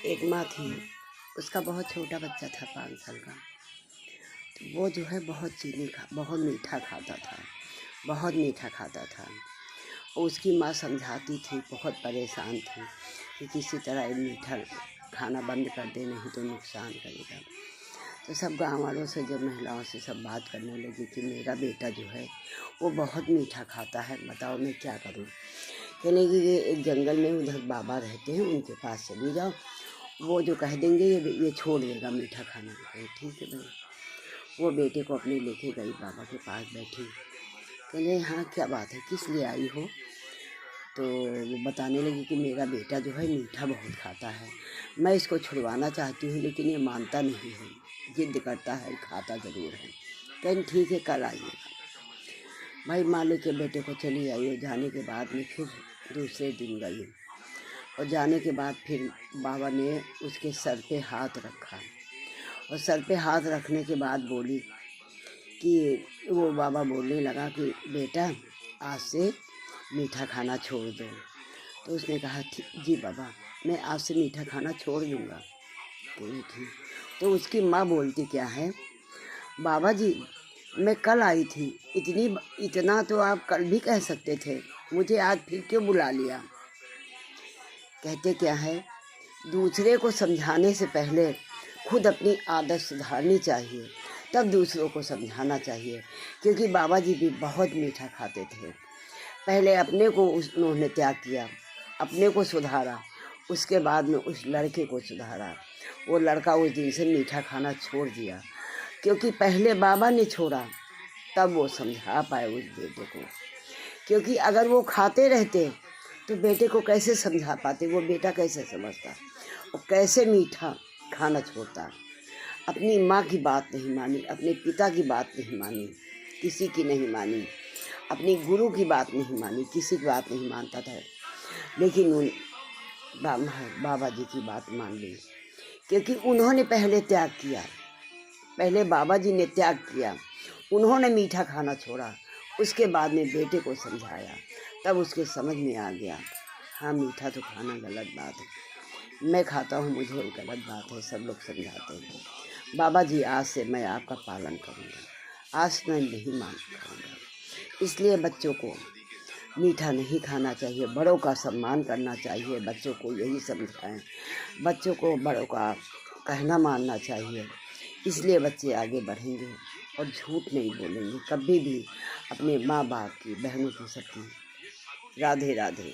एक माँ थी, उसका बहुत छोटा बच्चा था 5 साल का। तो वो जो है बहुत मीठा खाता था, बहुत मीठा खाता था। और उसकी माँ समझाती थी, बहुत परेशान थी कि किसी तरह ये मीठा खाना बंद कर दे, नहीं तो नुकसान करेगा। तो सब गाँव वालों से, जब महिलाओं से सब बात करने लगी कि मेरा बेटा जो है वो बहुत मीठा खाता है, बताओ मैं क्या करूँ। कहने कि ये एक जंगल में उधर बाबा रहते हैं, उनके पास चली जाओ, वो जो कह देंगे ये छोड़ देगा मीठा खाना। कहे ठीक है भाई। वो बेटे को अपने लेके गई, बाबा के पास बैठी। कहने हाँ क्या बात है, किस लिए आई हो। तो वो बताने लगी कि मेरा बेटा जो है मीठा बहुत खाता है, मैं इसको छुड़वाना चाहती हूँ लेकिन ये मानता नहीं है, जिद करता है, खाता ज़रूर है। कहने ठीक है कल आइएगा। भाई मालिक के बेटे को चली आई। जाने के बाद में फिर दूसरे दिन गई, और जाने के बाद फिर बाबा ने उसके सर पे हाथ रखा, और सर पे हाथ रखने के बाद बोली कि वो बाबा बोलने लगा कि बेटा आज से मीठा खाना छोड़ दो। तो उसने कहा जी बाबा, मैं आज से मीठा खाना छोड़ दूँगा। ठीक। तो उसकी माँ बोलती क्या है, बाबा जी मैं कल आई थी, इतना तो आप कल भी कह सकते थे, मुझे आज फिर क्यों बुला लिया। कहते क्या है, दूसरे को समझाने से पहले खुद अपनी आदत सुधारनी चाहिए, तब दूसरों को समझाना चाहिए। क्योंकि बाबा जी भी बहुत मीठा खाते थे। पहले अपने को उन्होंने त्याग किया, अपने को सुधारा, उसके बाद में उस लड़के को सुधारा। वो लड़का उस दिन से मीठा खाना छोड़ दिया, क्योंकि पहले बाबा ने छोड़ा, तब वो समझा पाए उस बेटे को। क्योंकि अगर वो खाते रहते तो बेटे को कैसे समझा पाते, वो बेटा कैसे समझता, वो कैसे मीठा खाना छोड़ता। अपनी माँ की बात नहीं मानी, अपने पिता की बात नहीं मानी, किसी की नहीं मानी, अपनी गुरु की बात नहीं मानी, किसी की बात नहीं मानता था। लेकिन उन बाबा जी की बात मान ली, क्योंकि उन्होंने पहले त्याग किया। पहले बाबा जी ने त्याग किया, उन्होंने मीठा खाना छोड़ा, उसके बाद में बेटे को समझाया, तब उसके समझ में आ गया हाँ मीठा तो खाना गलत बात है, मैं खाता हूँ, मुझे गलत बात है, सब लोग समझाते हैं। बाबा जी आज से मैं आपका पालन करूँगा, आज मैं नहीं मान करूँगा। इसलिए बच्चों को मीठा नहीं खाना चाहिए, बड़ों का सम्मान करना चाहिए, बच्चों को यही समझाएं, बच्चों को बड़ों का कहना मानना चाहिए। इसलिए बच्चे आगे बढ़ेंगे और झूठ नहीं बोलेंगे कभी भी अपने माँ बाप की, बहनों की, सबकी। राधे राधे।